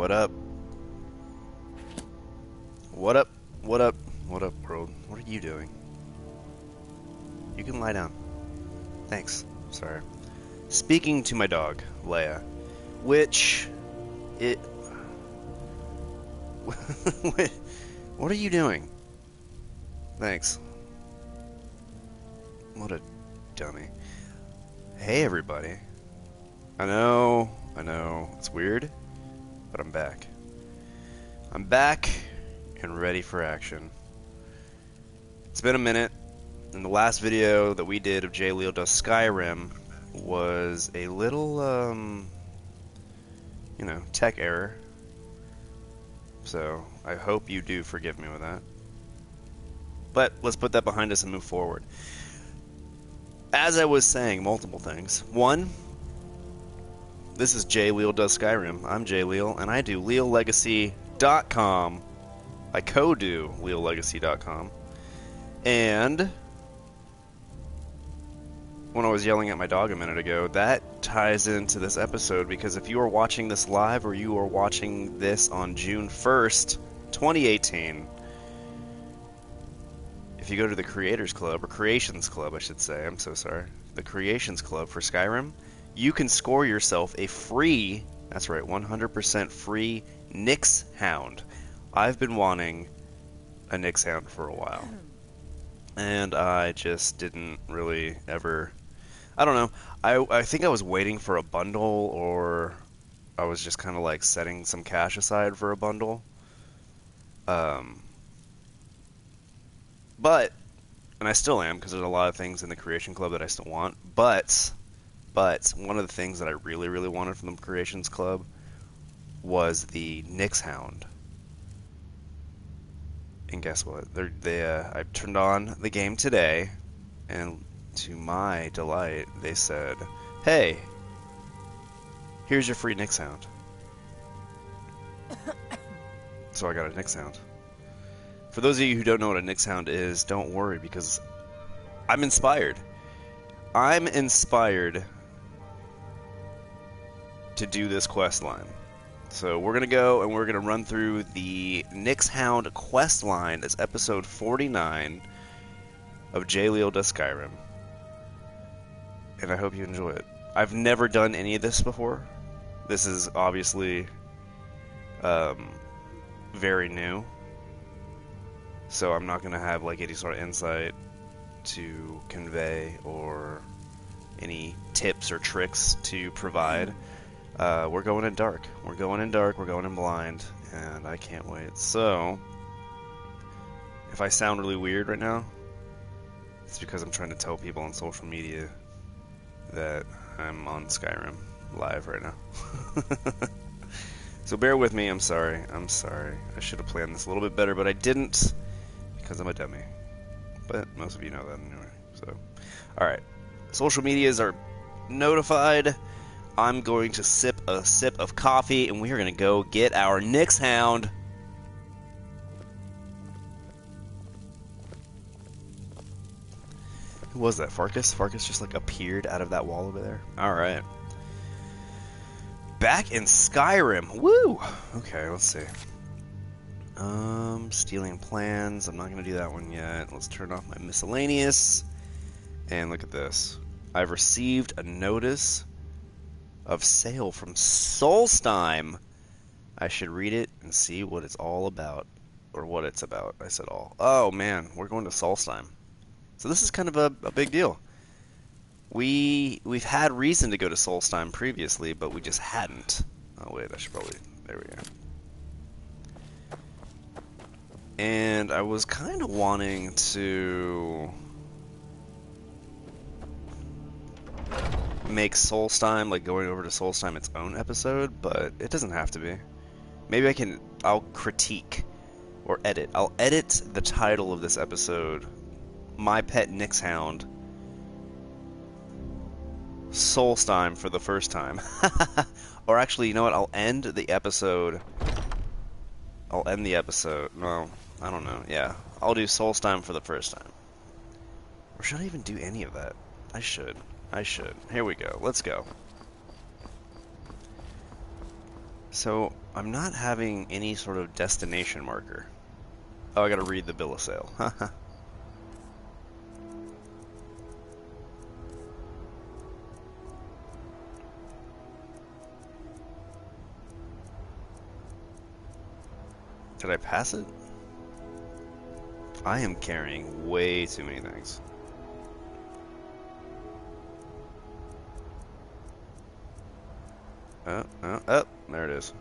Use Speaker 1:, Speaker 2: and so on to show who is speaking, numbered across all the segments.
Speaker 1: What up? What up? What up? What up, world? What are you doing? You can lie down. Thanks. Sorry. Speaking to my dog, Leia, which it. What are you doing? Thanks. What a dummy. Hey, everybody. I know, it's weird, but I'm back. I'm back and ready for action. It's been a minute, and the last video that we did of Leal does Skyrim was a little, tech error. So, I hope you do forgive me with that. But, let's put that behind us and move forward. As I was saying, multiple things. One, this is Leal does Skyrim. I'm Leal, and I do LealLegacy.com. I co-do LealLegacy.com. And when I was yelling at my dog a minute ago, that ties into this episode, because if you are watching this live or you are watching this on June 1st, 2018, if you go to the Creators Club, or Creations Club, I should say, I'm so sorry, the Creations Club for Skyrim, you can score yourself a free, that's right, 100% free Nix-Hound. I've been wanting a Nix-Hound for a while, and I just didn't really ever, I don't know, I think I was waiting for a bundle, or I was just kind of like setting some cash aside for a bundle. But, and I still am, because there's a lot of things in the Creation Club that I still want, but one of the things that I really, really wanted from the Creations Club was the Nix-Hound. And guess what? I turned on the game today, and to my delight, they said, hey, here's your free Nix-Hound. So I got a Nix-Hound. For those of you who don't know what a Nix-Hound is, don't worry, because I'm inspired. I'm inspired to do this quest line. So we're going to go and we're going to run through the Nix-Hound quest line. It's episode 49 of Leal does Skyrim. And I hope you enjoy it. I've never done any of this before. This is obviously very new. So I'm not going to have like any sort of insight to convey or any tips or tricks to provide. We're going in dark. We're going in dark. We're going in blind. And I can't wait. So, if I sound really weird right now, it's because I'm trying to tell people on social media that I'm on Skyrim live right now. So bear with me. I'm sorry. I'm sorry. I should have planned this a little bit better, but I didn't, because I'm a dummy. But most of you know that anyway. So, alright. Social medias are notified. I'm going to sip a sip of coffee, and we are going to go get our Nix-Hound. Who was that? Farkas? Farkas just like appeared out of that wall over there. Alright. Back in Skyrim. Woo! Okay, let's see. Stealing plans. I'm not going to do that one yet. Let's turn off my miscellaneous. And look at this. I've received a notice of sale from Solstheim. I should read it and see what it's all about. Or what it's about. I said all. Oh man, we're going to Solstheim. So this is kind of a big deal. We've had reason to go to Solstheim previously, but we just hadn't. Oh wait, I should probably, there we go. And I was kind of wanting to make Solstheim, like going over to Solstheim, its own episode, but it doesn't have to be. Maybe I'll critique or edit. I'll edit the title of this episode, My Pet Nix-Hound, Solstheim for the first time. Or actually, you know what? I'll end the episode. No, I don't know. Yeah, I'll do Solstheim for the first time. Or should I even do any of that? I should. Here we go. Let's go. So, I'm not having any sort of destination marker. Oh, I gotta read the bill of sale. Did I pass it? I am carrying way too many things. Oh, there it is.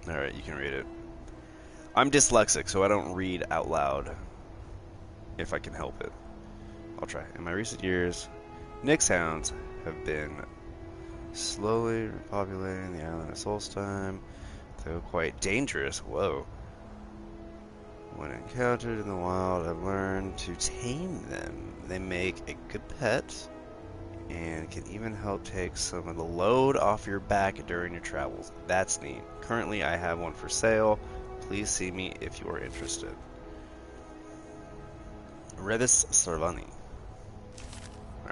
Speaker 1: Alright, you can read it. I'm dyslexic, so I don't read out loud. If I can help it. I'll try. In my recent years, Nix-Hounds have been slowly repopulating the island of Solstheim, though quite dangerous. Whoa. When encountered in the wild, I've learned to tame them. They make a good pet and can even help take some of the load off your back during your travels. That's neat. Currently, I have one for sale. Please see me if you are interested. Revis Sarvani.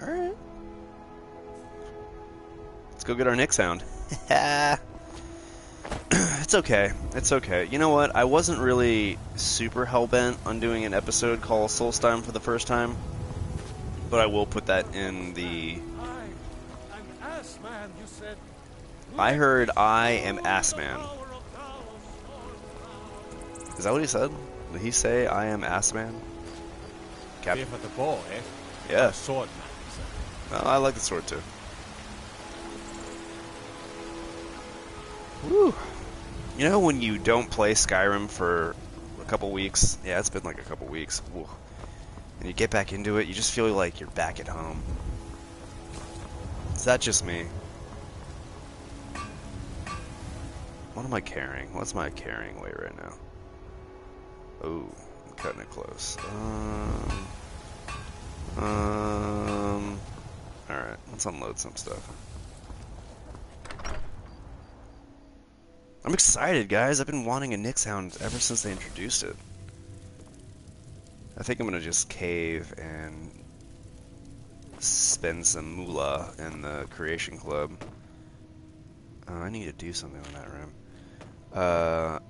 Speaker 1: Alright. Let's go get our Nix-Hound. It's okay. It's okay. You know what? I wasn't really super hell-bent on doing an episode called Solstheim for the first time. But I will put that in the... I heard I am Ass Man. Is that what he said? Did he say I am Ass Man?
Speaker 2: Captain. For the ball, eh?
Speaker 1: Yeah.
Speaker 2: Sword.
Speaker 1: Oh, I like the sword too. Woo. You know when you don't play Skyrim for a couple weeks? Yeah, it's been like a couple weeks. Woo. And you get back into it, you just feel like you're back at home. Is that just me? What am I carrying? What's my carrying weight right now? Oh, I'm cutting it close. Alright, let's unload some stuff. I'm excited, guys. I've been wanting a Nix-Hound ever since they introduced it. I think I'm gonna just cave and spend some moolah in the Creation Club. I need to do something on that room.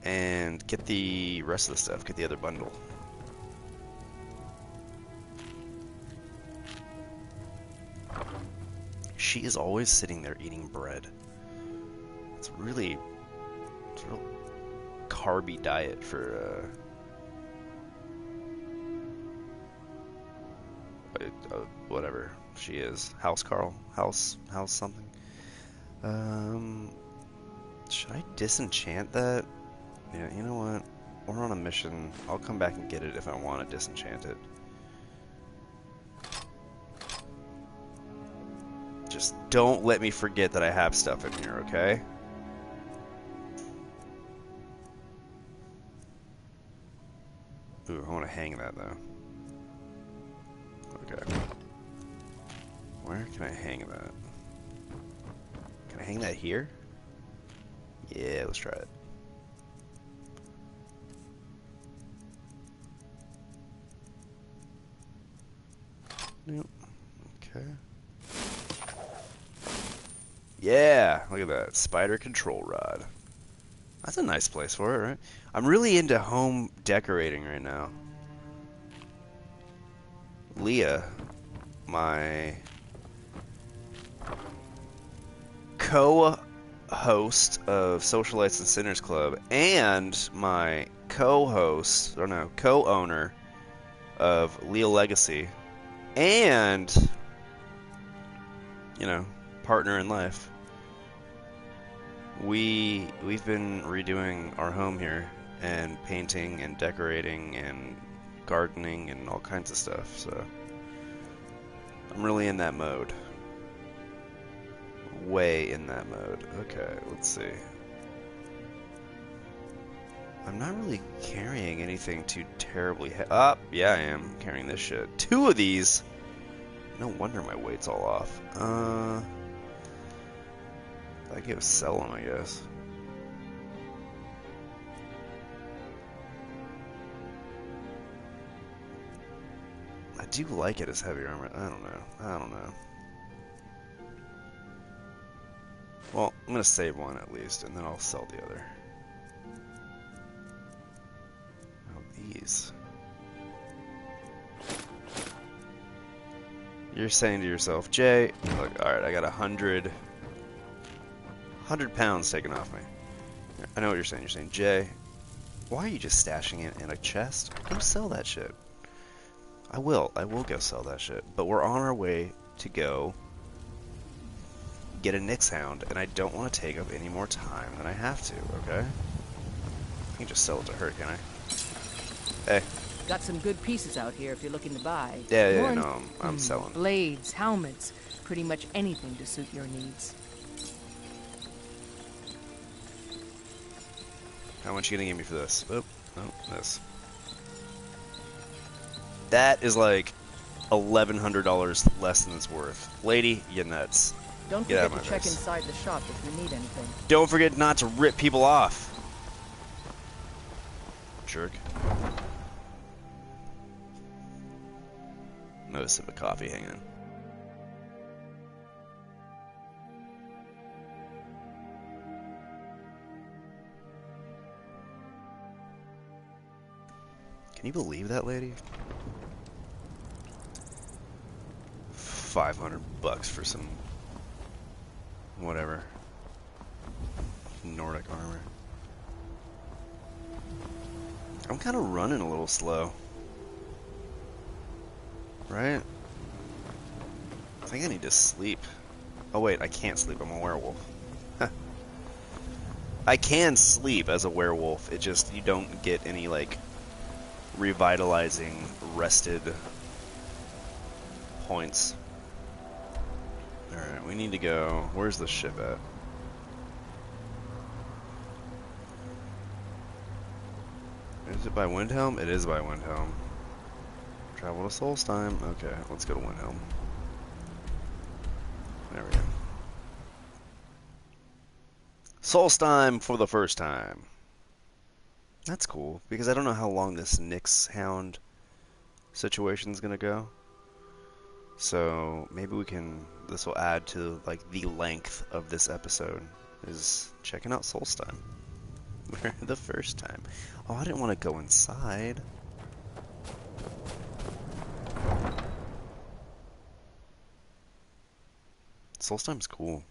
Speaker 1: And get the rest of the stuff. Get the other bundle. She is always sitting there eating bread. It's a real carby diet for whatever she is. House something. Should I disenchant that? Yeah, you know what? We're on a mission. I'll come back and get it if I want to disenchant it. Just don't let me forget that I have stuff in here, okay? Ooh, I want to hang that though. Okay. Where can I hang that? Can I hang that here? Yeah, let's try it. Nope. Okay. Yeah, look at that. Spider control rod. That's a nice place for it, right? I'm really into home decorating right now. Leah, my co-host of Socialites and Sinners Club and my co-owner of Leal Legacy and, you know, partner in life. We've been redoing our home here and painting and decorating and gardening and all kinds of stuff, so I'm really in that mode. Way in that mode. Okay, let's see. I'm not really carrying anything too terribly yeah, I am carrying this shit. 2 of these! No wonder my weight's all off. I could sell them, I guess. I do like it as heavy armor. I don't know. Well, I'm gonna save one at least, and then I'll sell the other. Oh, these. You're saying to yourself, Jay, look, alright, I got 100 pounds taken off me. I know what you're saying. You're saying, Jay, why are you just stashing it in a chest? Go sell that shit. I will go sell that shit. But we're on our way to go get a Nix-Hound, and I don't want to take up any more time than I have to, okay? I can just sell it to her, can I? Hey.
Speaker 3: Got some good pieces out here if you're looking to buy.
Speaker 1: Yeah, no, I'm selling.
Speaker 3: Blades, helmets, pretty much anything to suit your needs.
Speaker 1: How much are you gonna give me for this? Oh, this. That is like $1,100 less than it's worth. Lady, you nuts.
Speaker 3: Don't forget to check inside the shop if you need anything.
Speaker 1: Don't forget not to rip people off. Jerk. Another sip of coffee hanging. Can you believe that, lady? 500 bucks for some whatever Nordic armor. I'm kind of running a little slow, right? I think I need to sleep. Oh wait, I can't sleep. I'm a werewolf. I can sleep as a werewolf. It just, you don't get any like revitalizing rested points. Alright, we need to go. Where's the ship at? Is it by Windhelm? It is by Windhelm. Travel to Solstheim. Okay, let's go to Windhelm. There we go. Solstheim for the first time. That's cool, because I don't know how long this Nix-Hound situation is gonna go. So maybe we can, this will add to like the length of this episode, is checking out Solstheim. For the first time. Oh, I didn't want to go inside. Solstheim's cool.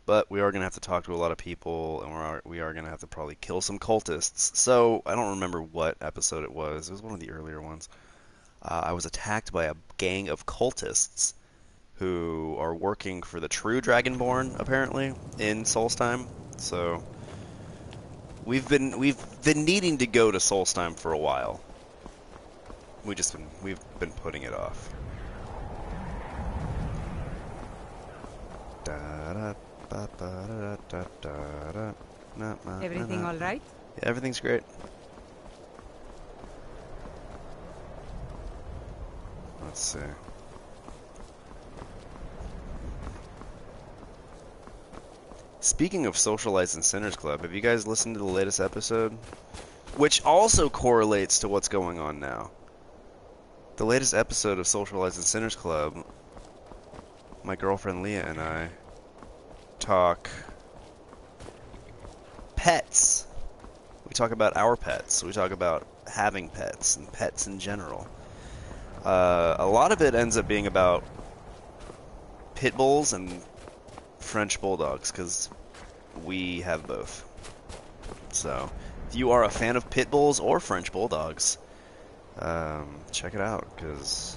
Speaker 1: But we are going to have to talk to a lot of people, and we are going to have to probably kill some cultists. So, I don't remember what episode it was. It was one of the earlier ones. I was attacked by a gang of cultists who are working for the true Dragonborn, apparently, in Solstheim. So, we've been needing to go to Solstheim for a while. We've been putting it off.
Speaker 3: Everything all right?
Speaker 1: Yeah, everything's great. Let's see. Speaking of Socializing Sinners Club, have you guys listened to the latest episode? Which also correlates to what's going on now. The latest episode of Socializing Sinners Club, my girlfriend Leah and I talk pets. We talk about our pets. We talk about having pets and pets in general. A lot of it ends up being about pit bulls and French bulldogs, because we have both. So, if you are a fan of pit bulls or French bulldogs, check it out, because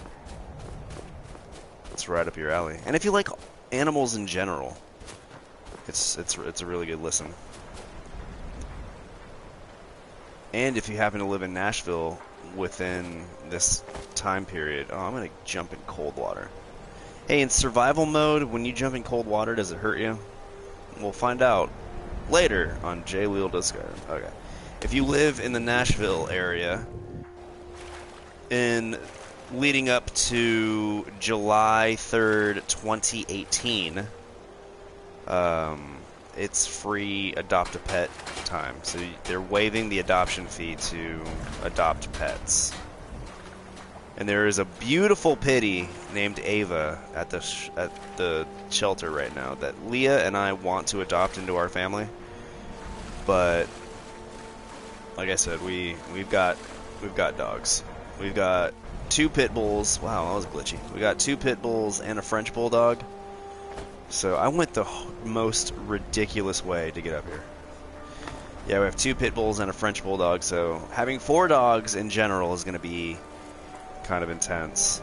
Speaker 1: it's right up your alley. And if you like animals in general, it's a really good listen. And if you happen to live in Nashville within this time period, oh, I'm gonna jump in cold water. Hey, in survival mode, when you jump in cold water, does it hurt you? We'll find out later on Leal Legacy. Okay. If you live in the Nashville area, leading up to July 3rd, 2018, it's free adopt a pet time. So they're waiving the adoption fee to adopt pets. And there is a beautiful pitty named Ava at the shelter right now that Leah and I want to adopt into our family. But like I said, we've got dogs. We've got 2 pit bulls. Wow, that was glitchy. We got 2 pit bulls and a French bulldog. So I went the most ridiculous way to get up here. Yeah, we have 2 pit bulls and a French bulldog. So having 4 dogs in general is going to be kind of intense.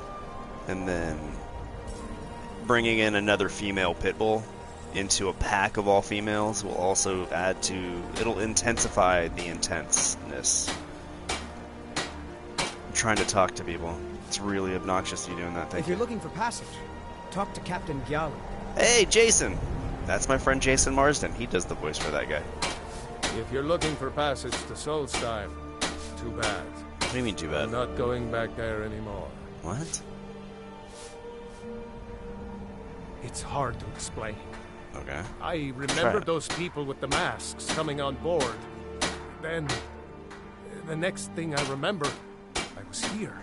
Speaker 1: And then bringing in another female pit bull into a pack of all females will also add to, it'll intensify the intenseness. I'm trying to talk to people. It's really obnoxious you doing that. Thank
Speaker 4: If
Speaker 1: you.
Speaker 4: you're looking for passage, talk to Captain Leal.
Speaker 1: Hey, Jason! That's my friend Jason Marsden. He does the voice for that guy.
Speaker 5: If you're looking for passage to Solstheim, too bad.
Speaker 1: What do you mean too bad?
Speaker 5: I'm not going back there anymore.
Speaker 1: What?
Speaker 5: It's hard to explain.
Speaker 1: Okay.
Speaker 5: I remember those people with the masks coming on board. Then, the next thing I remember, I was here,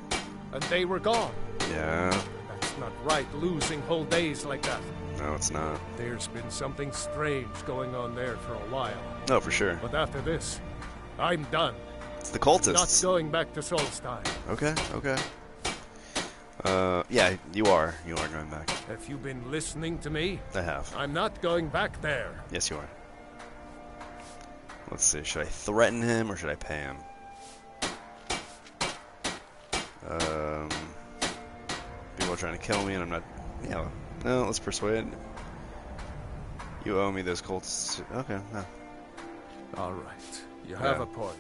Speaker 5: and they were gone.
Speaker 1: Yeah.
Speaker 5: That's not right, losing whole days like that.
Speaker 1: No, it's not.
Speaker 5: There's been something strange going on there for a while.
Speaker 1: No, for sure.
Speaker 5: But after this, I'm done.
Speaker 1: It's the cultists.
Speaker 5: Not going back to Solstheim.
Speaker 1: Okay, okay. Yeah, you are. You are going back.
Speaker 5: Have you been listening to me?
Speaker 1: I have.
Speaker 5: I'm not going back there.
Speaker 1: Yes, you are. Let's see. Should I threaten him or should I pay him? People are trying to kill me and I'm not... Yeah, no, let's persuade. You owe me those cultists. Okay, no.
Speaker 5: All right. You have a point.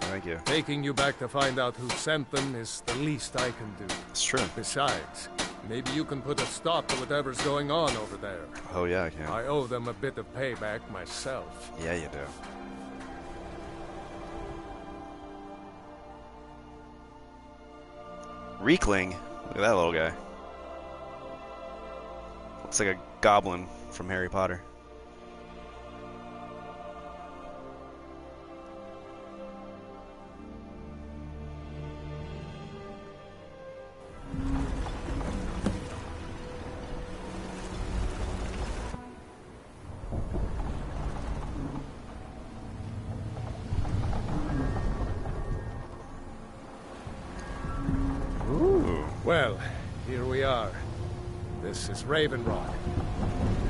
Speaker 1: Thank you.
Speaker 5: Taking you back to find out who sent them is the least I can do.
Speaker 1: It's true.
Speaker 5: Besides, maybe you can put a stop to whatever's going on over there.
Speaker 1: Oh, yeah, I can.
Speaker 5: I owe them a bit of payback myself.
Speaker 1: Yeah, you do. Reekling. Look at that little guy. Looks like a goblin from Harry Potter.
Speaker 5: Well, here we are. This is Raven Rock.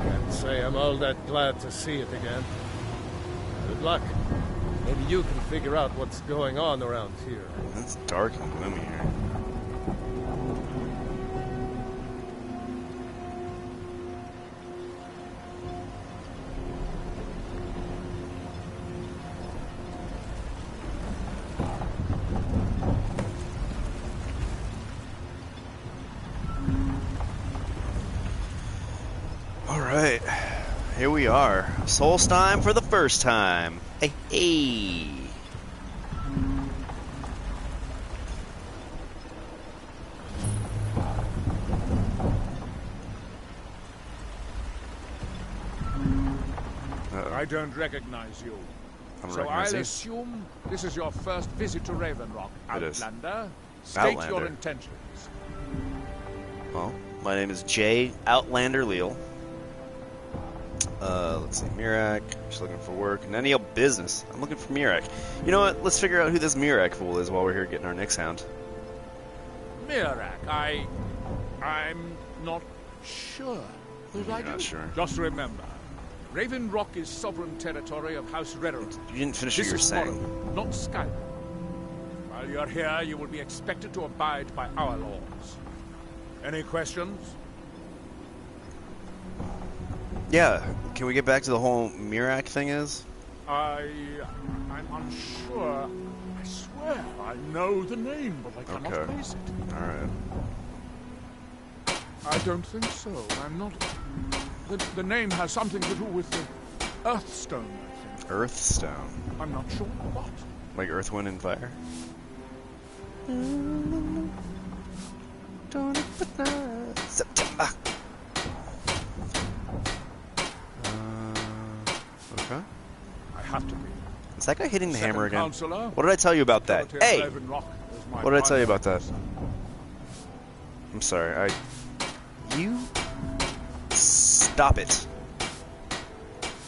Speaker 5: Can't say I'm all that glad to see it again. Good luck. Maybe you can figure out what's going on around here.
Speaker 1: It's dark and gloomy here. Alright, here we are. Solstheim for the first time. Hey, hey!
Speaker 6: I don't recognize you.
Speaker 1: I don't
Speaker 6: So
Speaker 1: recognize
Speaker 6: I'll
Speaker 1: you.
Speaker 6: assume this is your first visit to Raven Rock.
Speaker 1: It is.
Speaker 6: Outlander, state
Speaker 1: Outlander.
Speaker 6: your intentions.
Speaker 1: Well, my name is Jay Outlander Leal. Let's see, Mirak. Just looking for work. None of your business. I'm looking for Mirak. You know what? Let's figure out who this Mirak fool is while we're here getting our Nix-Hound.
Speaker 6: Mirak, I'm not sure. But I
Speaker 1: You're not
Speaker 6: do.
Speaker 1: sure.
Speaker 6: Just remember, Raven Rock is sovereign territory of House Redderin.
Speaker 1: You didn't finish
Speaker 6: This
Speaker 1: what you were
Speaker 6: is
Speaker 1: saying.
Speaker 6: Morrowind, not Skyrim. While you're here, you will be expected to abide by our laws. Any questions?
Speaker 1: Yeah, can we get back to the whole Mirak thing is?
Speaker 6: I'm unsure. I swear I know the name, but I cannot
Speaker 1: Okay.
Speaker 6: place it.
Speaker 1: Alright.
Speaker 6: I don't think so. I'm not... The name has something to do with the Earthstone, I think.
Speaker 1: Earthstone.
Speaker 6: I'm not sure what.
Speaker 1: Like Earth, Wind, and Fire? September. Okay.
Speaker 6: I have to be.
Speaker 1: Is that guy hitting the
Speaker 6: Second
Speaker 1: hammer again?
Speaker 6: Counselor,
Speaker 1: What did I tell you about that?
Speaker 6: Authority of
Speaker 1: Hey!
Speaker 6: Raven Rock is my
Speaker 1: What did I tell you
Speaker 6: primary
Speaker 1: about that?
Speaker 6: concern.
Speaker 1: I'm sorry. You stop it.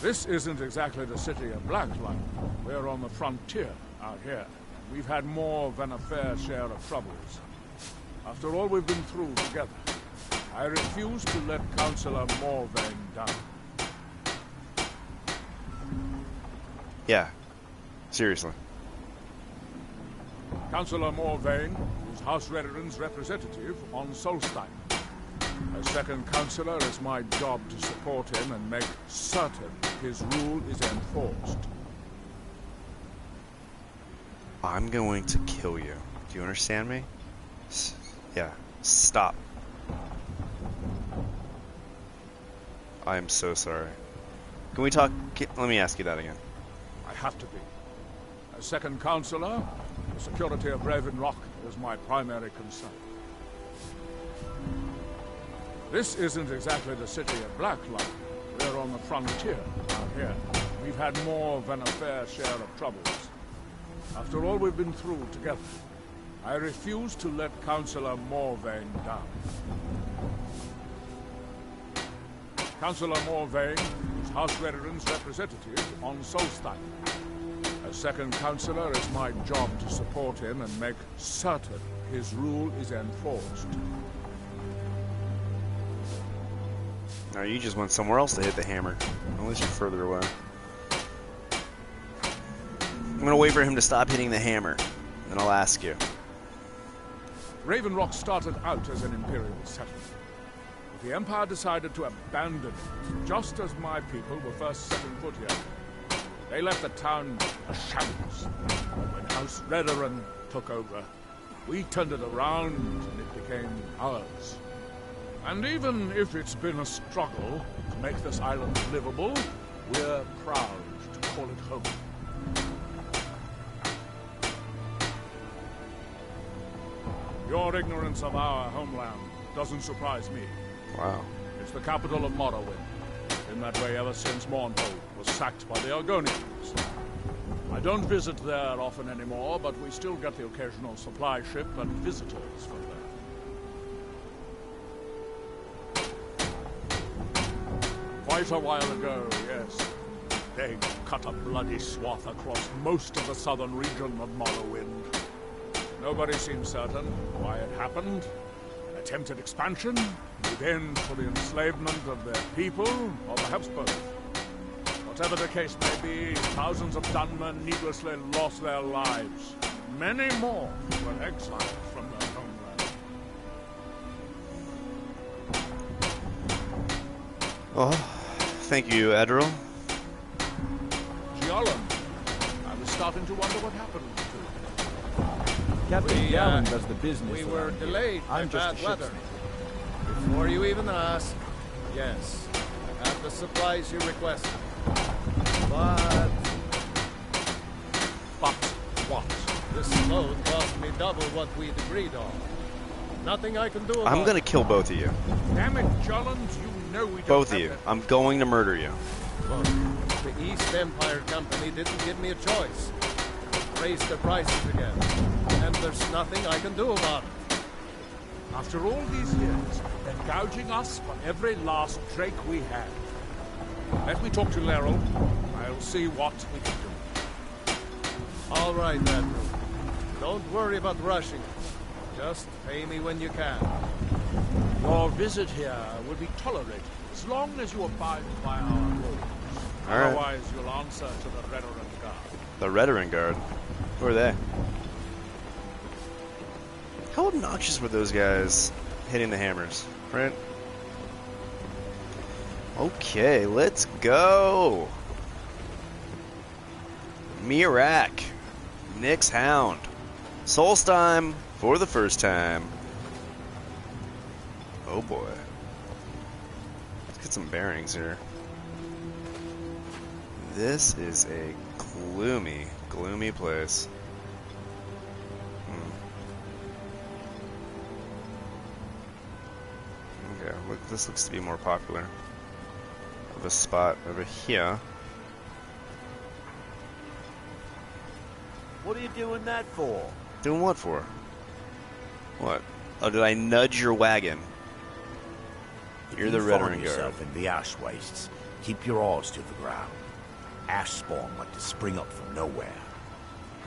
Speaker 6: This isn't exactly the city of Blacklight. We're on the frontier out here. We've had more than a fair share of troubles. After all we've been through together, I refuse to let Councillor Morvain down.
Speaker 1: Yeah. Seriously.
Speaker 6: Councillor Morvain is House Rederin's representative on Solstheim. As second councillor, it's my job to support him and make certain his rule is enforced.
Speaker 1: I'm going to kill you. Do you understand me? Yeah. Stop. I am so sorry. Can we talk? Let me ask you that again.
Speaker 6: I have to be. As second councillor, the security of Raven Rock is my primary concern. This isn't exactly the city of Blacklight. We're on the frontier out here. We've had more than a fair share of troubles. After all we've been through together, I refuse to let Councillor Morvain down. Councillor Morvain is House Rederin's representative on Solstheim. As second councillor, it's my job to support him and make certain his rule is enforced.
Speaker 1: No, you just went somewhere else to hit the hammer. Unless you're further away. I'm gonna wait for him to stop hitting the hammer, then I'll ask you.
Speaker 6: Raven Rock started out as an Imperial settlement. But the Empire decided to abandon it, just as my people were first setting foot here. They left the town a shambles. When House Redoran took over, we turned it around and it became ours. And even if it's been a struggle to make this island livable, we're proud to call it home. Your ignorance of our homeland doesn't surprise me.
Speaker 1: Wow.
Speaker 6: It's the capital of Morrowind. Been that way ever since Mournhold was sacked by the Argonians. I don't visit there often anymore, but we still get the occasional supply ship and visitors from there. Quite a while ago, yes. They cut a bloody swath across most of the southern region of Morrowind. Nobody seems certain why it happened. An attempted expansion, the end for the enslavement of their people, or perhaps both. Whatever the case may be, thousands of Dunmen needlessly lost their lives. Many more were exiled from their homeland.
Speaker 1: Oh, thank you, Admiral.
Speaker 6: Giallan, I was starting to wonder what happened to
Speaker 2: Captain Gallen does the business.
Speaker 5: We were delayed by
Speaker 2: I'm just
Speaker 5: bad
Speaker 2: a
Speaker 5: weather. Before you even ask, yes, I have the supplies you requested. But
Speaker 6: what?
Speaker 5: this load cost me double what we'd agreed on. Nothing I can do about
Speaker 1: I'm gonna kill both of you.
Speaker 6: Damn it, Jollens, you know we don't
Speaker 1: Both
Speaker 6: have
Speaker 1: of you.
Speaker 6: that-
Speaker 1: I'm going to murder you.
Speaker 5: Look, the East Empire Company didn't give me a choice. Raised their prices again. And there's nothing I can do about it.
Speaker 6: After all these years, they're gouging us for every last drake we have. Let me talk to Leal. I'll see what we can do.
Speaker 5: All right, then. Don't worry about rushing. Just pay me when you can.
Speaker 6: Your visit here will be tolerated as long as you abide by our rules.
Speaker 1: All right.
Speaker 6: Otherwise, you'll answer to the Redoran Guard.
Speaker 1: The Redoran Guard. Who are they? How obnoxious were those guys hitting the hammers, right? Okay, let's go. Mirak, Nix-Hound, Solstheim for the first time. Oh boy. Let's get some bearings here. This is a gloomy, gloomy place. Okay, look, this looks to be more popular of a spot over here.
Speaker 7: What are you doing that for?
Speaker 1: Doing what for? What? Oh, did I nudge your wagon? You're the
Speaker 7: If you
Speaker 1: veteran
Speaker 7: find
Speaker 1: guard.
Speaker 7: yourself in the ash wastes, keep your eyes to the ground. Ash spawn like to spring up from nowhere.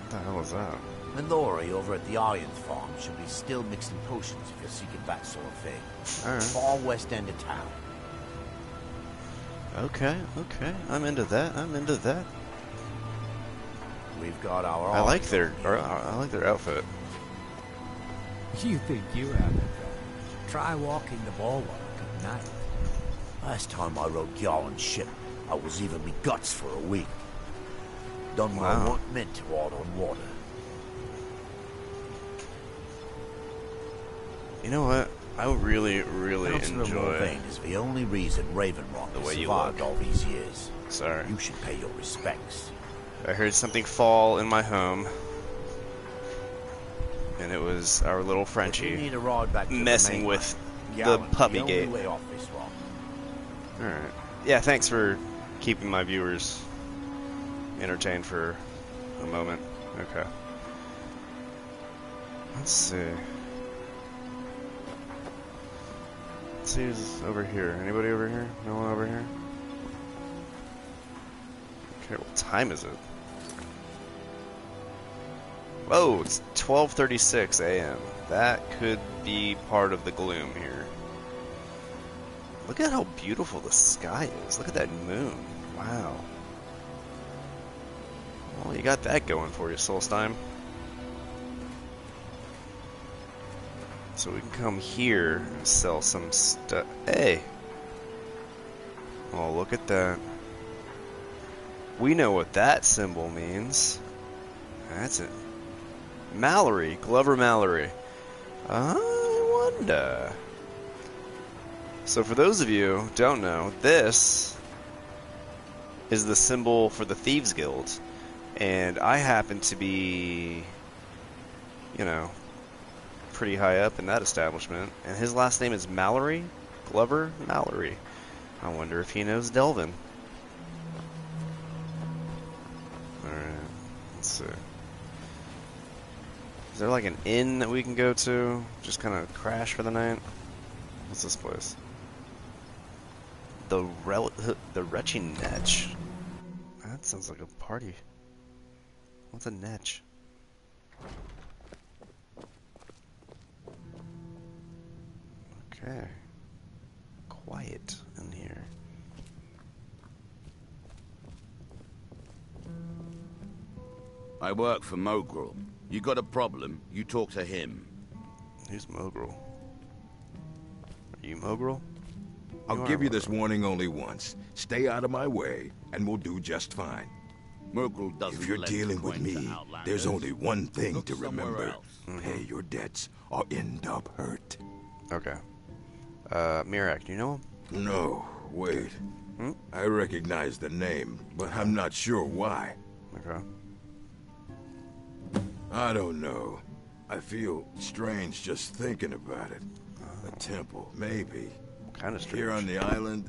Speaker 1: What the hell is that?
Speaker 7: And Laurie over at the Irons Farm should be still mixing potions if you're seeking that sort of thing.
Speaker 1: Alright.
Speaker 7: Far west end of town.
Speaker 1: Okay, okay. I'm into that. I'm into that.
Speaker 7: We've got our
Speaker 1: I like
Speaker 7: eyes
Speaker 1: their
Speaker 7: on you.
Speaker 1: I like their outfit.
Speaker 4: You think you have it, though. Try walking the bulwark at night.
Speaker 7: Last time I rode Gyalen's ship, I was even me guts for a week. Done what I
Speaker 1: Wow.
Speaker 7: weren't meant to out on water.
Speaker 1: You know what? I really, really
Speaker 7: Counselor
Speaker 1: enjoy.
Speaker 7: Mulvane is the only reason Ravenrock
Speaker 1: The
Speaker 7: has
Speaker 1: way you
Speaker 7: survived
Speaker 1: look.
Speaker 7: all these years.
Speaker 1: Sorry.
Speaker 7: You should pay your respects.
Speaker 1: I heard something fall in my home, and it was our little
Speaker 7: If you
Speaker 1: Frenchie
Speaker 7: need a ride back to
Speaker 1: messing
Speaker 7: the
Speaker 1: with
Speaker 7: mainland,
Speaker 1: the
Speaker 7: Gyalen's
Speaker 1: puppy
Speaker 7: only
Speaker 1: gate.
Speaker 7: way off this rock.
Speaker 1: Alright. Yeah, thanks for keeping my viewers entertained for a moment. Okay. Let's see. Let's see who's over here. Anybody over here? No one over here? Okay, what time is it? Whoa, it's 12:36 a.m. That could be part of the gloom here. Look at how beautiful the sky is. Look at that moon. Wow. Well, you got that going for you, Solstheim. So we can come here and sell some stuff. Hey! Oh, look at that. We know what that symbol means. That's it. Mallory. Glover Mallory. I wonder. So for those of you who don't know, this is the symbol for the Thieves Guild. And I happen to be, you know, pretty high up in that establishment. And his last name is Mallory? Glover Mallory. I wonder if he knows Delvin. Alright, let's see. Is there like an inn that we can go to? Just kind of crash for the night? What's this place? The Retching Netch. That sounds like a party. What's a netch? Okay. Quiet in here.
Speaker 8: I work for Mogrel. You got a problem, you talk to him.
Speaker 1: Who's Mogrel? Are you Mogrel?
Speaker 9: I'll
Speaker 1: You
Speaker 9: give
Speaker 1: are
Speaker 9: you this
Speaker 1: Mogrel.
Speaker 9: warning only once. Stay out of my way, and we'll do just fine.
Speaker 8: Mogrel doesn't
Speaker 9: If you're
Speaker 8: lend
Speaker 9: dealing with
Speaker 8: coin to
Speaker 9: me,
Speaker 8: outlanders.
Speaker 9: there's only one thing
Speaker 8: Look
Speaker 9: to
Speaker 8: somewhere
Speaker 9: remember.
Speaker 8: else.
Speaker 9: Pay your debts or end up hurt.
Speaker 1: Okay. Mirak, do you know him?
Speaker 9: No, wait.
Speaker 1: Hmm?
Speaker 9: I recognize the name, but I'm not sure why.
Speaker 1: Okay.
Speaker 9: I don't know. I feel strange just thinking about it. A temple, maybe.
Speaker 1: Kind of strange.
Speaker 9: Here on the island,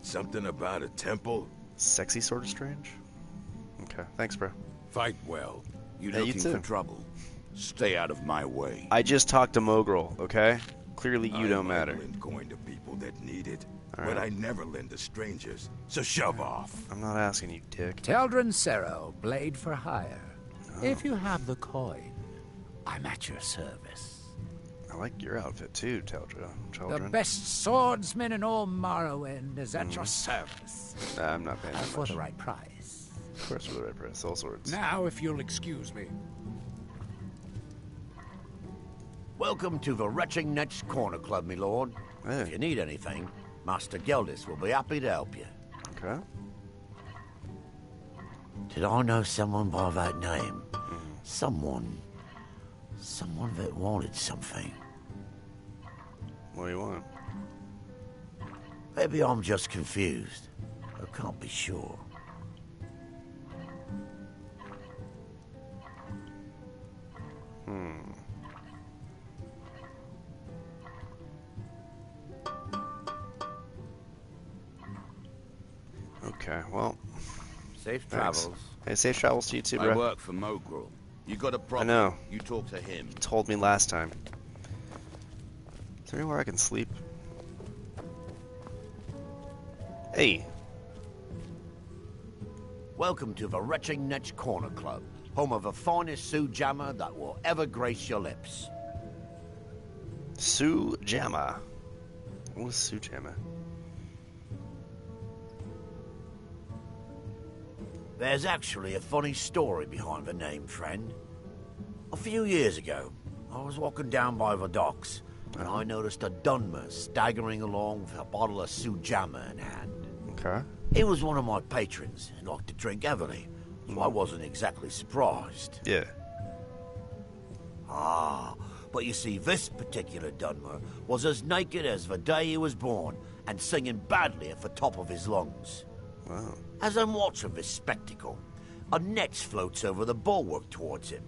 Speaker 9: something about a temple.
Speaker 1: Sexy sort of strange? Okay, thanks, bro.
Speaker 9: Fight well.
Speaker 8: You
Speaker 1: Yeah, you
Speaker 8: looking
Speaker 1: too.
Speaker 8: for trouble? Stay out of my way.
Speaker 1: I just talked to Mogrel, okay? Clearly you don't
Speaker 9: might
Speaker 1: matter.
Speaker 9: lend coin to people that need it,
Speaker 1: All
Speaker 9: but
Speaker 1: right.
Speaker 9: I never lend to strangers. So shove off.
Speaker 1: I'm not asking you, dick.
Speaker 4: Teldrin Cerro, blade for hire. If you have the coin, I'm at your service.
Speaker 1: I like your outfit too,
Speaker 4: The
Speaker 1: Children.
Speaker 4: best swordsman in all Morrowind is at your service.
Speaker 1: Nah, I'm not paying that
Speaker 4: For
Speaker 1: much.
Speaker 4: the right price.
Speaker 1: Of course, for the right price. All swords.
Speaker 6: Now, if you'll excuse me.
Speaker 7: Welcome to the Retching Netch Corner Club, me lord.
Speaker 1: Hey.
Speaker 7: If you need anything, Master Geldis will be happy to help you.
Speaker 1: Okay.
Speaker 7: Did I know someone by that name? Someone that wanted something.
Speaker 1: What do you want?
Speaker 7: Maybe I'm just confused. I can't be sure.
Speaker 1: Okay, well,
Speaker 7: Safe
Speaker 1: thanks.
Speaker 7: travels.
Speaker 1: Hey, safe travels to you too,
Speaker 8: I
Speaker 1: bro.
Speaker 8: work for Mogrel. You got a problem?
Speaker 1: know.
Speaker 8: You talk to him.
Speaker 1: Told me last time. there anywhere I can sleep? Hey.
Speaker 7: Welcome to the Retching Netch Corner Club, home of the finest Sue Jammer that will ever grace your lips.
Speaker 1: Sue Jammer. What is Sue Jammer?
Speaker 7: There's actually a funny story behind the name, friend. A few years ago, I was walking down by the docks, and I noticed a Dunmer staggering along with a bottle of Sue Jammer in hand.
Speaker 1: Okay.
Speaker 7: He was one of my patrons and liked to drink heavily, so I wasn't exactly surprised.
Speaker 1: Yeah.
Speaker 7: Ah, but you see, this particular Dunmer was as naked as the day he was born and singing badly at the top of his lungs.
Speaker 1: Wow.
Speaker 7: As I'm watching this spectacle, a netch floats over the bulwark towards him.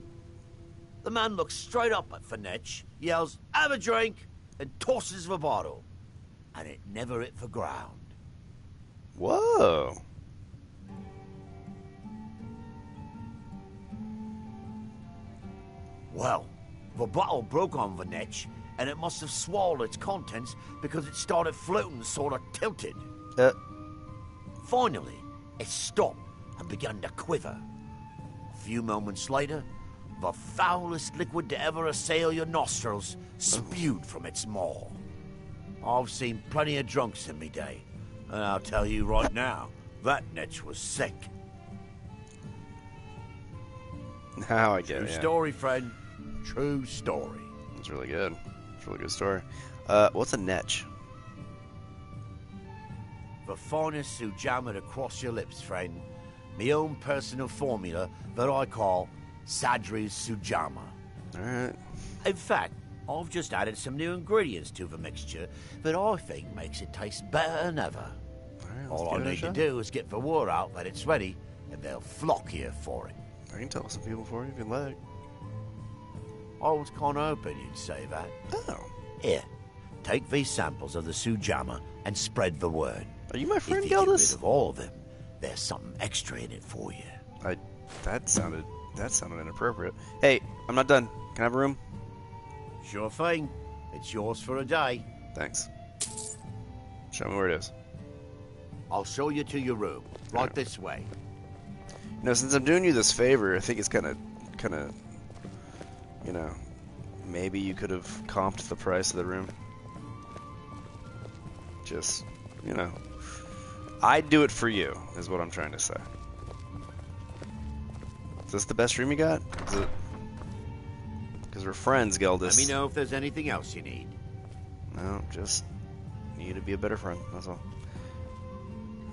Speaker 7: The man looks straight up at the netch, yells, "Have a drink," and tosses the bottle. And it never hit the ground.
Speaker 1: Whoa.
Speaker 7: Well, the bottle broke on the netch, and it must have swallowed its contents because it started floating sort of tilted. Finally, it stopped and began to quiver. A few moments later, the foulest liquid to ever assail your nostrils spewed from its maw. I've seen plenty of drunks in me day, and I'll tell you right now, that netch was sick.
Speaker 1: Now I get
Speaker 7: True
Speaker 1: it. Yeah.
Speaker 7: story, friend. True story.
Speaker 1: It's really good. It's a really good story. What's a netch?
Speaker 7: The finest Sue Jammer to cross your lips, friend. Me own personal formula that I call Sadri's Sue Jammer.
Speaker 1: Alright.
Speaker 7: In fact, I've just added some new ingredients to the mixture that I think makes it taste better than ever.
Speaker 1: Alright,
Speaker 7: All I need to do is get the word out that it's ready, and they'll flock here for it.
Speaker 1: I can tell some people for you if you'd like.
Speaker 7: I was kind of hoping you'd say that.
Speaker 1: Oh.
Speaker 7: Here, take these samples of the Sue Jammer and spread the word.
Speaker 1: Are you my friend,
Speaker 7: If you get rid
Speaker 1: Gildus?
Speaker 7: of all of them, there's something extra in it for you.
Speaker 1: That sounded inappropriate. Hey, I'm not done. Can I have a room?
Speaker 7: Sure thing. It's yours for a day.
Speaker 1: Thanks. Show me where it is.
Speaker 7: I'll show you to your room. Right this way.
Speaker 1: You know, since I'm doing you this favor, I think it's kind of, you know, maybe you could have comped the price of the room. Just, you know, I'd do it for you, is what I'm trying to say. Is this the best room you got? Is it? Because we're friends, Gildus.
Speaker 7: Let me know if there's anything else you need.
Speaker 1: No, just need you to be a better friend, that's all.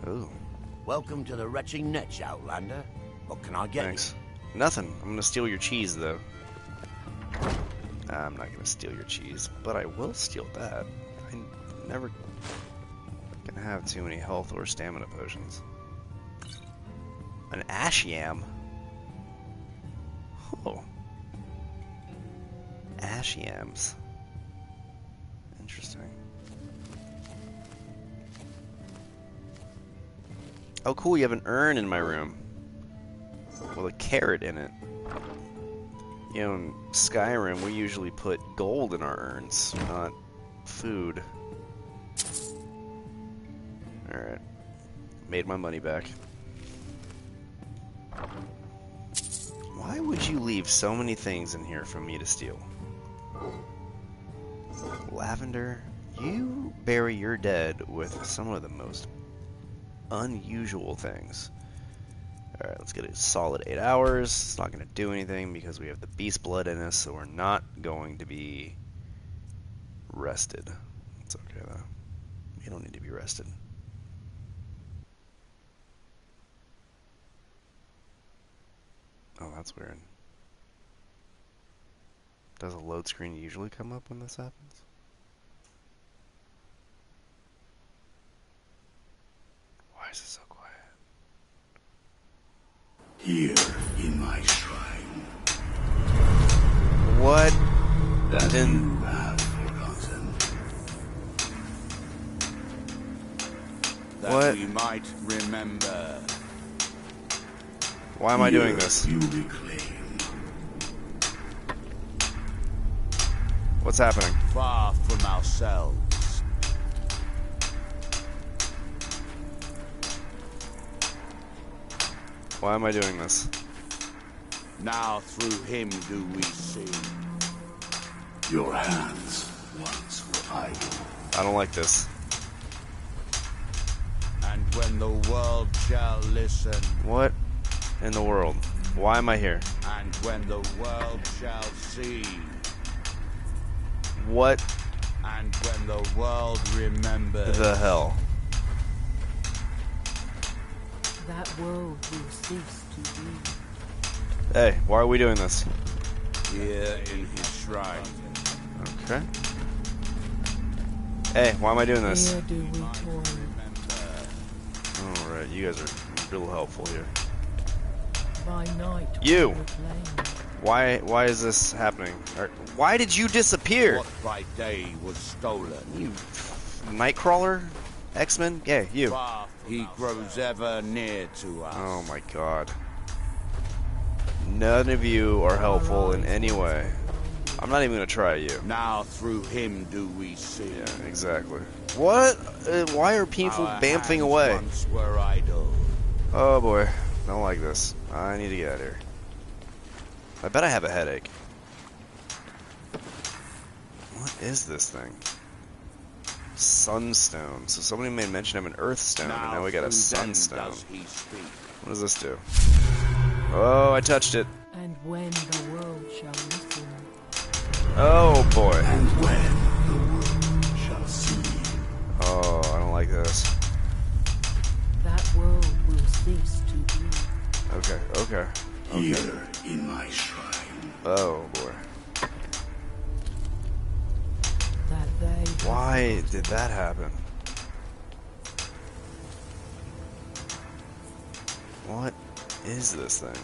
Speaker 1: Ooh.
Speaker 7: Welcome to the Retching Netch, Outlander. What can I get
Speaker 1: Thanks. Nothing. I'm gonna steal your cheese, though. I'm not gonna steal your cheese, but I will steal that. I never can have too many health or stamina potions. An ash yam. Oh. Ash yams. Interesting. Oh, cool, you have an urn in my room. With a carrot in it. You know, in Skyrim, we usually put gold in our urns, not food. Alright. Made my money back. Why would you leave so many things in here for me to steal? Lavender, you bury your dead with some of the most unusual things. Alright, let's get a solid 8 hours. It's not going to do anything because we have the beast blood in us, so we're not going to be rested. It's okay, though. You don't need to be rested. Oh, that's weird. Does a load screen usually come up when this happens? Why is it so quiet?
Speaker 10: Here in my shrine.
Speaker 1: What?
Speaker 10: That you have forgotten.
Speaker 8: That
Speaker 1: What?
Speaker 8: we might remember.
Speaker 1: Why am I doing this?
Speaker 10: You reclaim.
Speaker 1: What's happening?
Speaker 8: Far from ourselves.
Speaker 1: Why am I doing this?
Speaker 8: Now through him do we see.
Speaker 10: Your hands once were idle.
Speaker 1: I don't like this.
Speaker 8: And when the world shall listen.
Speaker 1: What in the world? Why am I here?
Speaker 8: And when the world shall see.
Speaker 1: What
Speaker 8: And when the world remembers.
Speaker 1: the hell?
Speaker 3: That world will cease to be.
Speaker 1: Hey, why are we doing this?
Speaker 8: Here in his shrine.
Speaker 1: Okay. Hey, why am I doing this?
Speaker 3: Here do we toil.
Speaker 1: Alright, you guys are real helpful here.
Speaker 3: By night
Speaker 1: You!
Speaker 3: we reclaim.
Speaker 1: Why is this happening? Why did you disappear?
Speaker 8: What by day was stolen.
Speaker 1: You Nightcrawler? X-Men? Yeah, you.
Speaker 8: Far he grows ever near to us.
Speaker 1: Oh my god. None of you are helpful in any way. I'm not even gonna try you.
Speaker 8: Now through him do we see.
Speaker 1: Yeah, exactly. What? Why are people
Speaker 8: Our
Speaker 1: bamfing
Speaker 8: hands
Speaker 1: away?
Speaker 8: Once were idle.
Speaker 1: Oh boy. Don't like this. I need to get out of here. I bet I have a headache. What is this thing? Sunstone. So somebody made mention of an Earthstone, and now we got a
Speaker 8: through them
Speaker 1: Sunstone.
Speaker 8: does he speak.
Speaker 1: What does this do? Oh, I touched it.
Speaker 3: And when the world shall listen.
Speaker 1: Oh boy.
Speaker 10: And when the world shall see.
Speaker 1: Oh, I don't like this.
Speaker 3: That world will cease to be.
Speaker 1: Okay, okay.
Speaker 10: Here in my shrine.
Speaker 1: Oh boy.
Speaker 3: That they
Speaker 1: Why did that happen? What is this thing?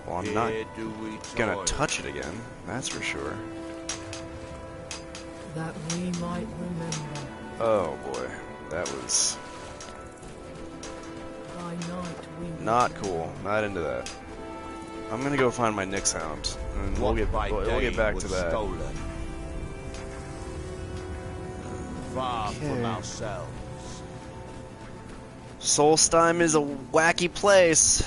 Speaker 1: Well, I'm not
Speaker 8: Here do we
Speaker 1: gonna
Speaker 8: toil.
Speaker 1: touch it again, that's for sure.
Speaker 3: that we might remember.
Speaker 1: Oh boy, that was
Speaker 3: By night we
Speaker 1: not cool. Not into that. I'm gonna go find my Nix-Hound, and we'll
Speaker 8: What
Speaker 1: get
Speaker 8: by
Speaker 1: we'll
Speaker 8: day
Speaker 1: get back
Speaker 8: was
Speaker 1: to that.
Speaker 8: Stolen. Far from
Speaker 1: Okay.
Speaker 8: ourselves.
Speaker 1: Solstheim is a wacky place.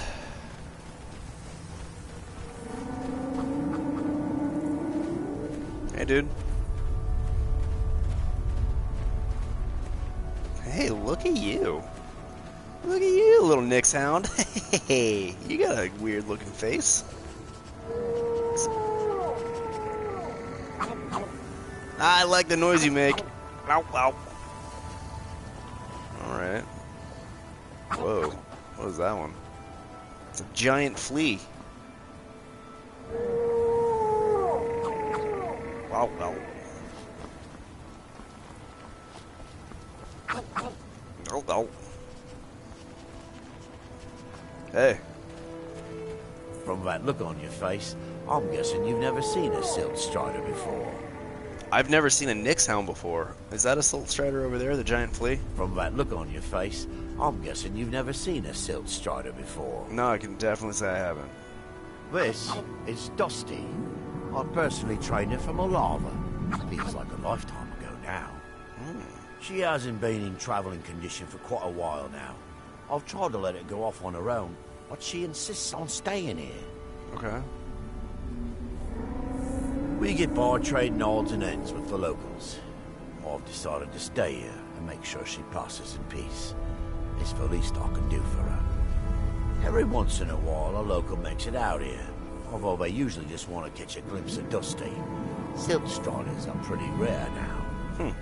Speaker 1: Hey, dude. Hey, look at you. Look at you, little Nix-Hound. Hey, you got a weird looking face. I like the noise you make. Ow, ow. Alright. Whoa. What is that one? It's a giant flea. Wow, wow. Oh, oh. Hey.
Speaker 7: From that look on your face, I'm guessing you've never seen a Silt Strider before.
Speaker 1: I've never seen a Nix-Hound before. Is that a Salt Strider over there, the giant flea?
Speaker 7: From that look on your face, I'm guessing you've never seen a Silt Strider before.
Speaker 1: No, I can definitely say I haven't.
Speaker 7: This is Dusty. I personally trained her from a lava. Feels like a lifetime ago now. She hasn't been in traveling condition for quite a while now. I've tried to let her go off on her own, but she insists on staying here.
Speaker 1: Okay.
Speaker 7: We get by trading odds and ends with the locals. I've decided to stay here and make sure she passes in peace. It's the least I can do for her. Every once in a while, a local makes it out here, although they usually just want to catch a glimpse of Dusty. Silt Striders are pretty rare now.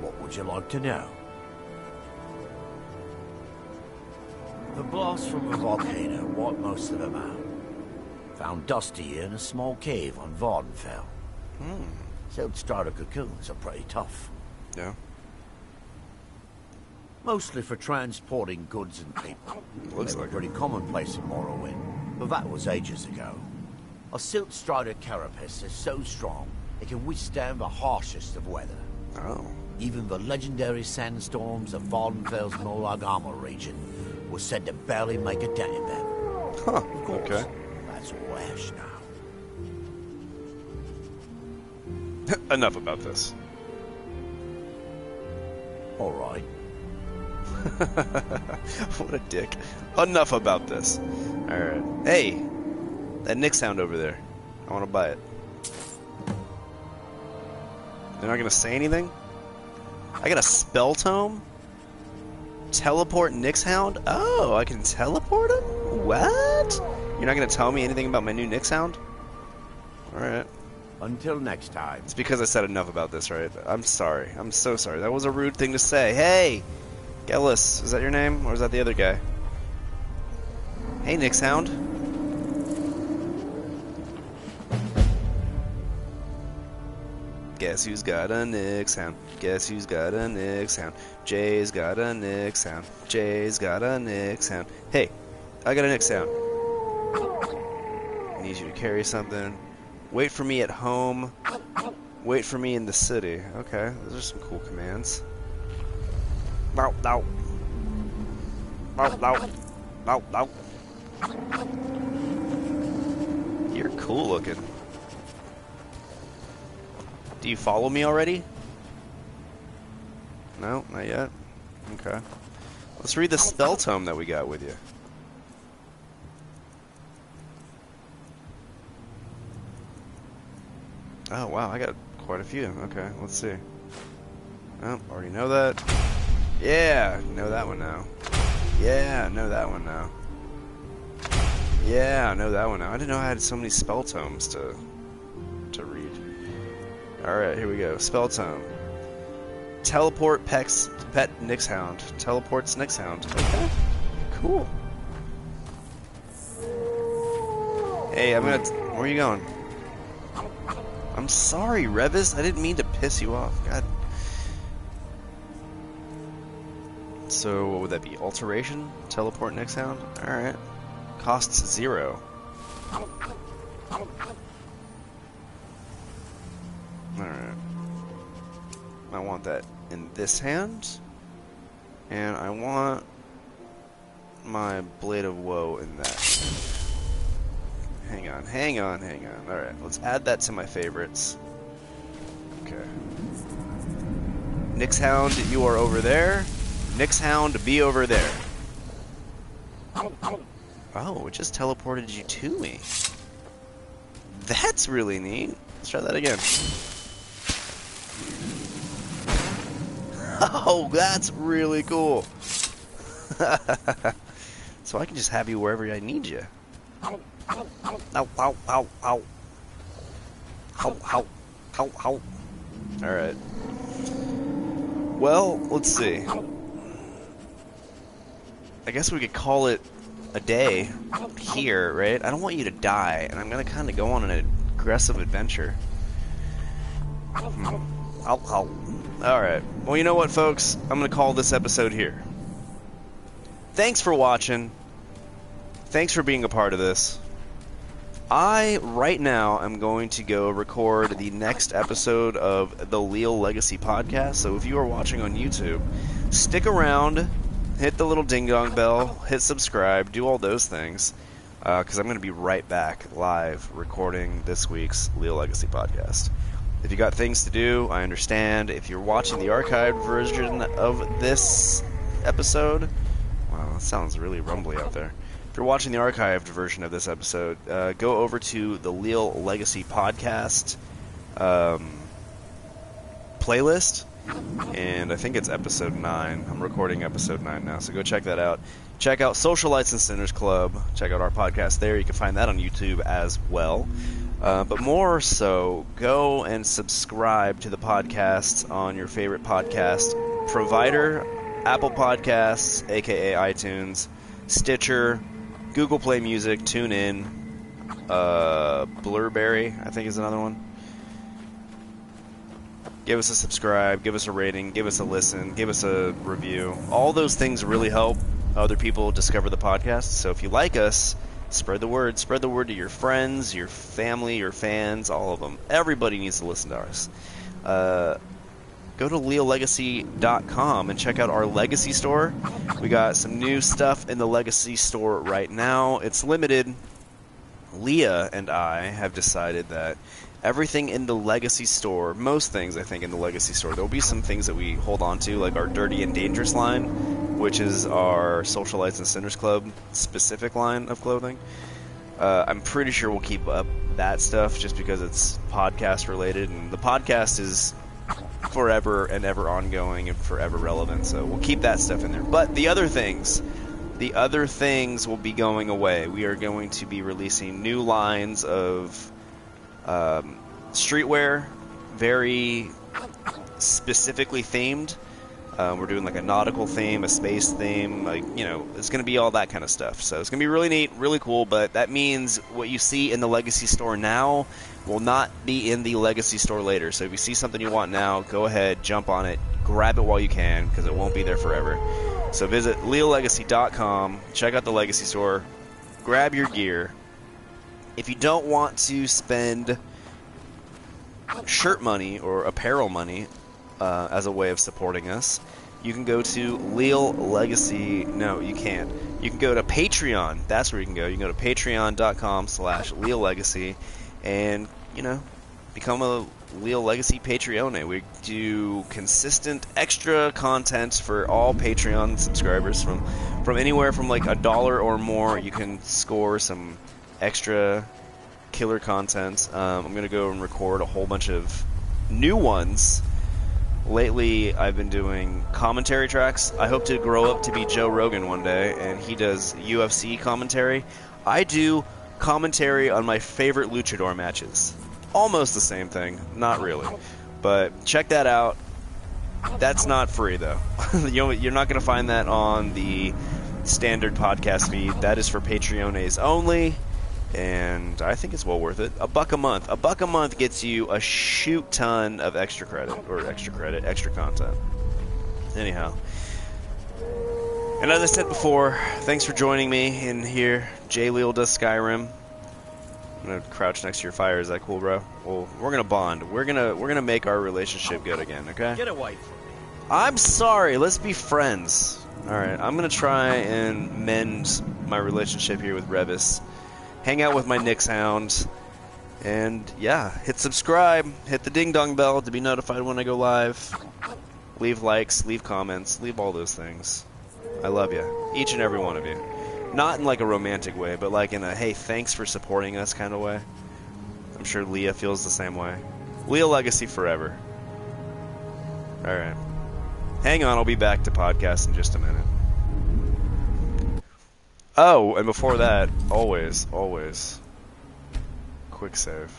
Speaker 7: What would you like to know? The blast from the volcano wiped most of them out. Found Dusty in a small cave on Vardenfell. Silt Strider cocoons are pretty tough.
Speaker 1: Yeah.
Speaker 7: Mostly for transporting goods and people.
Speaker 1: Looks
Speaker 7: They were
Speaker 1: like
Speaker 7: pretty commonplace in Morrowind, but that was ages ago. A Silt Strider carapace is so strong it can withstand the harshest of weather.
Speaker 1: Oh.
Speaker 7: Even the legendary sandstorms of Vardenfell's Molag Armor region was said to barely make a dent in them.
Speaker 1: Huh,
Speaker 7: Of course,
Speaker 1: okay.
Speaker 7: that's all ash now.
Speaker 1: Enough about this.
Speaker 7: All right.
Speaker 1: What a dick. Enough about this. Alright. Hey! That Nix-Hound over there. I want to buy it. They're not going to say anything? I got a spell tome? Teleport Nix-Hound? Oh, I can teleport him? What? You're not going to tell me anything about my new Nix-Hound? Alright.
Speaker 7: Until next time.
Speaker 1: It's because I said enough about this, right? I'm sorry. I'm so sorry. That was a rude thing to say. Hey! Gellis, is that your name? Or is that the other guy? Hey, Nix-Hound. Guess who's got a Nix-Hound? Guess who's got a Nix-Hound? Jay's got a Nix-Hound. Jay's got a Nix-Hound. Hey, I got a Nix-Hound. I need you to carry something. Wait for me at home. Wait for me in the city. Okay, those are some cool commands. Bow, bow. Bow, bow. Bow, bow. You're cool looking. Do you follow me already? No, not yet. Okay. Let's read the spell tome that we got with you. Oh, wow, I got quite a few. Okay, let's see. Oh, already know that. Yeah, know that one now. Yeah, know that one now. Yeah, I know that one now. I didn't know I had so many spell tomes to read. Alright, here we go. Spell tome. Teleport Pet Nix-Hound. Teleports Nix-Hound. Okay, cool. Hey, I'm gonna... Where are you going? I'm sorry, Revis. I didn't mean to piss you off. God. So, what would that be? Alteration? Teleport Nix-Hound? Alright. Costs 0. Alright. I want that in this hand. And I want my Blade of Woe in that. Hang on, hang on, hang on. Alright, let's add that to my favorites. Okay. Nix-Hound, you are over there. Nix-Hound, be over there. Oh, it just teleported you to me. That's really neat. Let's try that again. Oh, that's really cool. So I can just have you wherever I need you. Ow, ow, ow, ow. Ow, ow, ow, ow. Alright. Well, let's see. I guess we could call it a day here, right? I don't want you to die, and I'm gonna kind of go on an aggressive adventure. Ow, ow. Alright. Well, you know what, folks? I'm gonna call this episode here. Thanks for watching. Thanks for being a part of this. I, right now, am going to go record the next episode of the Leal Legacy podcast. So if you are watching on YouTube, stick around, hit the little ding-dong bell, hit subscribe, do all those things. Because I'm going to be right back live recording this week's Leal Legacy podcast. If you got things to do, I understand. If you're watching the archived version of this episode... Wow, that sounds really rumbly out there. If you're watching the archived version of this episode, go over to the Leal Legacy podcast playlist, and I think it's episode 9. I'm recording episode 9 now, so go check that out. Check out Socialites and Sinners Club. Check out our podcast there. You can find that on YouTube as well. But more so, go and subscribe to the podcasts on your favorite podcast provider, Apple Podcasts, aka iTunes, Stitcher, Google Play Music, TuneIn, Blurberry, I think is another one. Give us a subscribe, give us a rating, give us a listen, give us a review. All those things really help other people discover the podcast. So if you like us, spread the word. Spread the word to your friends, your family, your fans, all of them. Everybody needs to listen to us. go to LealLegacy.com and check out our Legacy store. We got some new stuff in the Legacy store right now. It's limited. Leah and I have decided that everything in the Legacy store, most things I think in the Legacy store, there'll be some things that we hold on to, like our Dirty and Dangerous line, which is our Socialites and Sinners Club specific line of clothing. I'm pretty sure we'll keep up that stuff just because it's podcast related, and the podcast is forever and ever ongoing and forever relevant, so we'll keep that stuff in there. But the other things will be going away. We are going to be releasing new lines of streetwear, very specifically themed. We're doing like a nautical theme, a space theme, like, you know, it's going to be all that kind of stuff. So it's going to be really neat, really cool, but that means what you see in the Legacy store now will not be in the Legacy store later. So if you see something you want now, go ahead, jump on it, grab it while you can, because it won't be there forever. So visit LealLegacy.com, check out the Legacy store, grab your gear. If you don't want to spend shirt money or apparel money as a way of supporting us, you can go to Leal Legacy. No, you can't. You can go to Patreon. That's where you can go. You can go to patreon.com/LealLegacy and, you know, become a Leal Legacy Patreon. We do consistent extra content for all Patreon subscribers from anywhere from like $1 or more. You can score some extra killer content. I'm going to go and record a whole bunch of new ones. Lately, I've been doing commentary tracks. I hope to grow up to be Joe Rogan one day, and he does UFC commentary. I do commentary on my favorite luchador matches. Almost the same thing. Not really. But check that out. That's not free, though. You're not going to find that on the standard podcast feed. That is for Patreones only. And I think it's well worth it. $1 a month. $1 a month gets you a shoot ton of extra extra content. Anyhow. And as I said before, thanks for joining me in here. J. Leal does Skyrim. I'm gonna crouch next to your fire. Is that cool, bro? Well, we're gonna bond. We're gonna make our relationship good again, okay?
Speaker 7: Get away from me.
Speaker 1: I'm sorry. Let's be friends. All right. I'm gonna try and mend my relationship here with Revis. Hang out with my Nix-Hound, and yeah, hit subscribe, hit the ding-dong bell to be notified when I go live. Leave likes, leave comments, leave all those things. I love you, each and every one of you. Not in like a romantic way, but like in a, hey, thanks for supporting us kind of way. I'm sure Leah feels the same way. Leal Legacy forever. Alright. Hang on, I'll be back to podcast in just a minute. Oh, and before that, always, quick save.